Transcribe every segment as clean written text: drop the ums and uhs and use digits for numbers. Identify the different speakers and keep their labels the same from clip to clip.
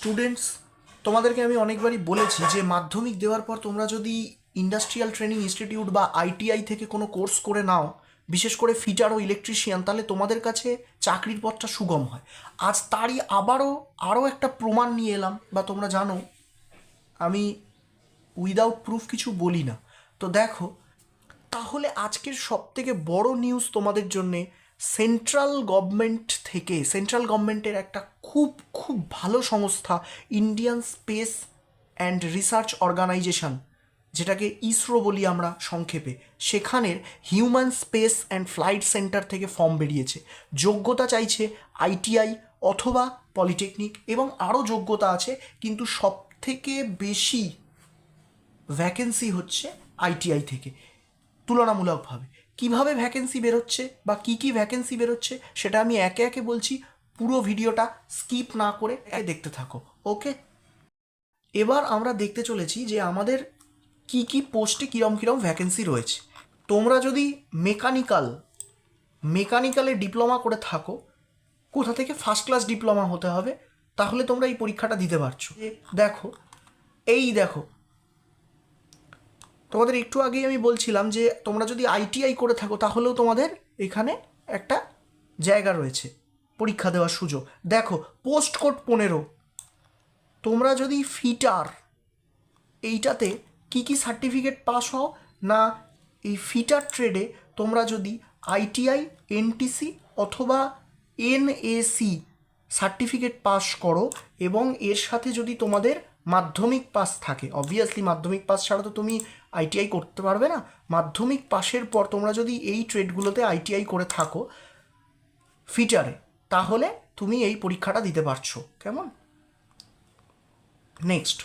Speaker 1: Students, তোমাদেরকে আমি অনেকবারই বলেছি যে মাধ্যমিক দেওয়ার পর তোমরা যদি ইন্ডাস্ট্রিয়াল ট্রেনিং ইনস্টিটিউট বা আইটিআই থেকে কোনো কোর্স করে নাও, বিশেষ করে ফিটার ও ইলেকট্রিশিয়ান, তাহলে তোমাদের কাছে চাকরির পথটা সুগম হয়। আজ তারই আরও একটা প্রমাণ নিয়ে এলাম, বা তোমরা জানো আমি উইদাউট প্রুফ কিছু বলি না। তো দেখো, তাহলে আজকের সবথেকে বড় নিউজ তোমাদের জন্যে, সেন্ট্রাল গভর্নমেন্টের একটা খুব খুব ভালো সংস্থা, Indian space and research organisation, যেটাকে ইসরো বলি আমরা সংক্ষেপে, সেখানের human space and flight centre থেকে ফর্ম বেরিয়েছে। যোগ্যতা চাইছে আইটিআই অথবা পলিটেকনিক, এবং আরও যোগ্যতা আছে, কিন্তু সব থেকে বেশি ভ্যাকেন্সি হচ্ছে আইটিআই থেকে তুলনামূলকভাবে। কিভাবে ভ্যাকেন্সি বেরোচ্ছে বা কী কী ভ্যাকেন্সি বেরোচ্ছে সেটা আমি একে একে বলছি, পুরো ভিডিওটা স্কিপ না করে দেখতে থাকো। ওকে, এবার আমরা দেখতে চলেছি যে আমাদের কি কি পোস্টে কীরম কীরম ভ্যাকেন্সি রয়েছে। তোমরা যদি মেকানিক্যালে ডিপ্লোমা করে থাকো, কোথা থেকে ফার্স্ট ক্লাস ডিপ্লোমা হতে হবে, তাহলে তোমরা এই পরীক্ষাটা দিতে পারছো। দেখো, দেখো, তোমাদের একটু আগেই আমি বলছিলাম যে তোমরা যদি আইটিআই করে থাকো তাহলেও তোমাদের এখানে একটা জায়গা রয়েছে পরীক্ষা দেওয়ার সুযোগ। দেখো, পোস্ট কোড 15। তোমরা যদি ফিটার এইটাতে কি কি সার্টিফিকেট পাস হও না, এই ফিটার ট্রেডে তোমরা যদি আইটিআই, এনটিসি অথবা এনএসি সার্টিফিকেট পাস করো, এবং এর সাথে যদি তোমাদের মাধ্যমিক পাস থাকে, অবভিয়াসলি মাধ্যমিক পাস ছাড়া তো তুমি আইটিআই করতে পারবে না। মাধ্যমিক পাশের পর তোমরা যদি এই ট্রেডগুলোতে আইটিআই করে থাকো ফিটারে, তাহলে তুমি এই পরীক্ষাটা দিতে পারছো। কেমন? নেক্সট,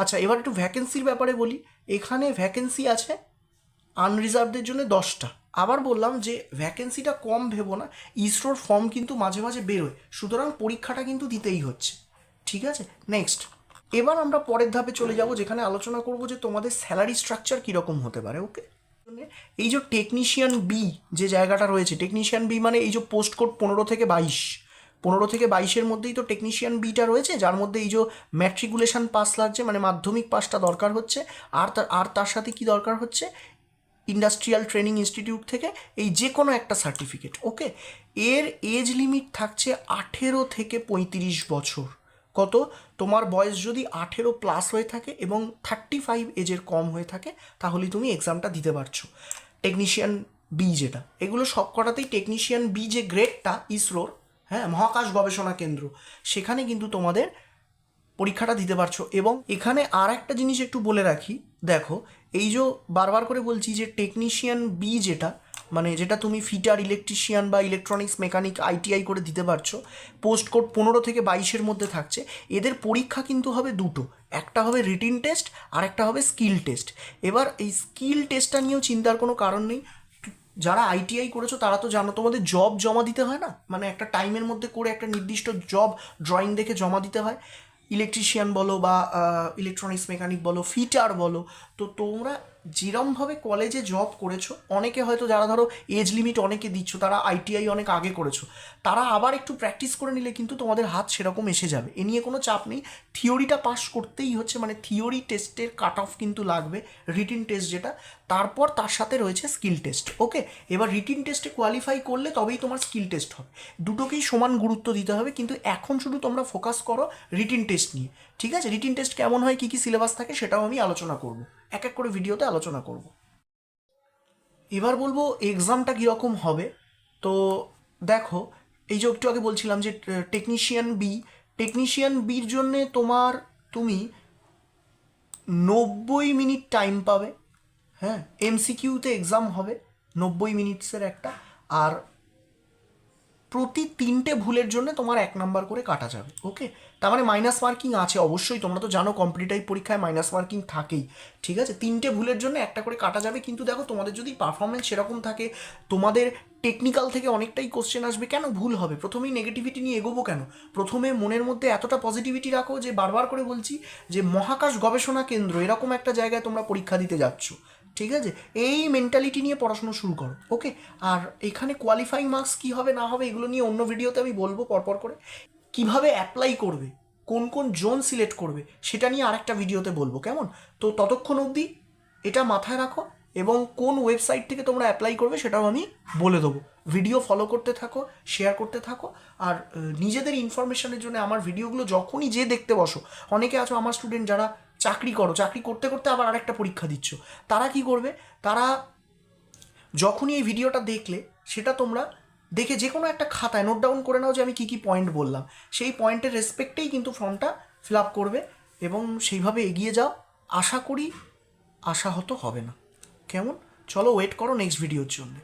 Speaker 1: আচ্ছা, এবার একটু ভ্যাকেন্সির ব্যাপারে বলি। এখানে ভ্যাকেন্সি আছে আনরিজার্ভদের জন্য 10টা। আবার বললাম যে ভ্যাকেন্সিটা কম ভেবো না, ইসরোর ফর্ম কিন্তু মাঝে মাঝে বেরোয়, সুতরাং পরীক্ষাটা কিন্তু দিতেই হচ্ছে। ঠিক আছে, নেক্সট, এবার আমরা পরের ধাপে চলে যাব, যেখানে আলোচনা করব যে তোমাদের স্যালারি স্ট্রাকচার কীরকম হতে পারে। ওকে, এই যে টেকনিশিয়ান বি যে জায়গাটা রয়েছে, টেকনিশিয়ান বি মানে এই যে পোস্ট কোড 15 থেকে 22 মধ্যেই তো টেকনিশিয়ান বিটা রয়েছে, যার মধ্যে এই যে ম্যাট্রিকুলেশন পাস লাগছে, মানে মাধ্যমিক পাসটা দরকার হচ্ছে, আর তার সাথে কি দরকার হচ্ছে, ইন্ডাস্ট্রিয়াল ট্রেনিং ইনস্টিটিউট থেকে এই যে কোনো একটা সার্টিফিকেট। ওকে, এর এজ লিমিট থাকছে 18 থেকে 35 বছর। কত? তোমার বয়স যদি 18+ হয়ে থাকে এবং 35 এজের কম হয়ে থাকে, তাহলে তুমি এক্সামটা দিতে পারছো। টেকনিশিয়ান বি যেটা, এগুলো সব কটাতেই টেকনিশিয়ান বি যে গ্রেডটা ইসরোর, হ্যাঁ, মহাকাশ গবেষণা কেন্দ্র, সেখানে কিন্তু তোমাদের পরীক্ষাটা দিতে পারছো। এবং এখানে আর একটা জিনিস একটু বলে রাখি, দেখো, এই যে বারবার করে বলছি যে টেকনিশিয়ান বি যেটা, মানে যেটা তুমি ফিটার, ইলেকট্রিশিয়ান বা ইলেকট্রনিক্স মেকানিক আইটিআই করে দিতে পারছো, পোস্ট কোড 15 থেকে 22-এর মধ্যে থাকছে। এদের পরীক্ষা কিন্তু হবে দুটো, একটা হবে রিটিন টেস্ট আর একটা হবে স্কিল টেস্ট। এবার এই স্কিল টেস্টটা নিয়েও চিন্তার কোনো কারণ নেই। যারা আইটিআই করেছো তারা তো জানো তোমাদের জব জমা দিতে হয় না, মানে একটা টাইমের মধ্যে করে একটা নির্দিষ্ট জব ড্রয়িং দেখে জমা দিতে হয়। ইলেকট্রিশিয়ান বলো বা ইলেকট্রনিক্স মেকানিক বলো, ফিটার বলো, তো তোমরা যেরমভাবে কলেজে জব করেছো, অনেকে হয়তো যারা ধরো এজ লিমিট অনেকে দিচ্ছ, তারা আইটিআই অনেক আগে করেছো, তারা আবার একটু প্র্যাকটিস করে নিলে কিন্তু তোমাদের হাত সেরকম এসে যাবে, এ নিয়ে কোনো চাপ নেই। থিওরিটা পাস করতেই হচ্ছে, মানে থিওরি টেস্টের কাট অফ কিন্তু লাগবে, রিটিন টেস্ট যেটা, তারপর তার সাথে রয়েছে স্কিল টেস্ট। ওকে, এবার রিটিন টেস্টে কোয়ালিফাই করলে তবেই তোমার স্কিল টেস্ট হবে। দুটোকেই সমান গুরুত্ব দিতে হবে, কিন্তু এখন শুধু তোমরা ফোকাস করো রিটিন টেস্ট নিয়ে। ঠিক আছে, রিটিন টেস্ট কেমন হয়, কী কী সিলেবাস থাকে, সেটাও আমি আলোচনা করব, এক এক করে ভিডিওতে আলোচনা করব। এবার বলবো এক্সামটা কীরকম হবে। তো দেখো, এই যে একটু আগে বলছিলাম যে টেকনিশিয়ান বির জন্যে তুমি 90 মিনিট টাইম পাবে। হ্যাঁ, এমসিকিউতে এক্সাম হবে 90 মিনিটসের একটা, আর প্রতি 3টে ভুলের জন্য তোমার 1 নাম্বার করে কাটা যাবে। ওকে, তার মানে মাইনাস মার্কিং আছে অবশ্যই, তোমরা তো জানো কম্পিটিটিভ পরীক্ষায় মাইনাস মার্কিং থাকেই। ঠিক আছে, 3টে ভুলের জন্য একটা করে কাটা যাবে। কিন্তু দেখো, তোমাদের যদি পারফরমেন্স সেরকম থাকে, তোমাদের টেকনিক্যাল থেকে অনেকটাই কোশ্চেন আসবে, কেন ভুল হবে? প্রথমেই নেগেটিভিটি নিয়ে এগোবো কেন? প্রথমে মনের মধ্যে এতটা পজিটিভিটি রাখো যে, বারবার করে বলছি যে মহাকাশ গবেষণা কেন্দ্র এরকম একটা জায়গায় তোমরা পরীক্ষা দিতে যাচ্ছ। ঠিক আছে, এই মেন্টালিটি নিয়ে পড়াশোনা শুরু করো। ওকে, আর এখানে কোয়ালিফাইং মার্কস কী হবে না হবে এগুলো নিয়ে অন্য ভিডিওতে আমি বলবো পরপর করে। কিভাবে অ্যাপ্লাই করবে, কোন কোন জোন সিলেক্ট করবে সেটা নিয়ে আরেকটা ভিডিওতে বলবো, কেমন? তো ততক্ষণ অবধি এটা মাথায় রাখো, এবং কোন ওয়েবসাইট থেকে তোমরা অ্যাপ্লাই করবে সেটাও আমি বলে দেবো। ভিডিও ফলো করতে থাকো, শেয়ার করতে থাকো, আর নিজেদের ইনফরমেশনের জন্য আমার ভিডিওগুলো যখনই যে দেখতে বসো, অনেকে আছো আমার স্টুডেন্ট যারা চাকরি করো, চাকরি করতে করতে আবার আরেকটা পরীক্ষা দিচ্ছ, তারা কি করবে, তারা যখনই এই ভিডিওটা দেখলে সেটা তোমরা দেখে যে কোনো একটা খাতায় নোট ডাউন করে নাও যে আমি কী কী পয়েন্ট বললাম, সেই পয়েন্টের রেসপেক্টেই কিন্তু ফর্মটা ফিল আপ করবে এবং সেইভাবে এগিয়ে যাও। আশা করি আশাহত হবে না। কেমন? চলো ওয়েট করো নেক্সট ভিডিওর জন্য।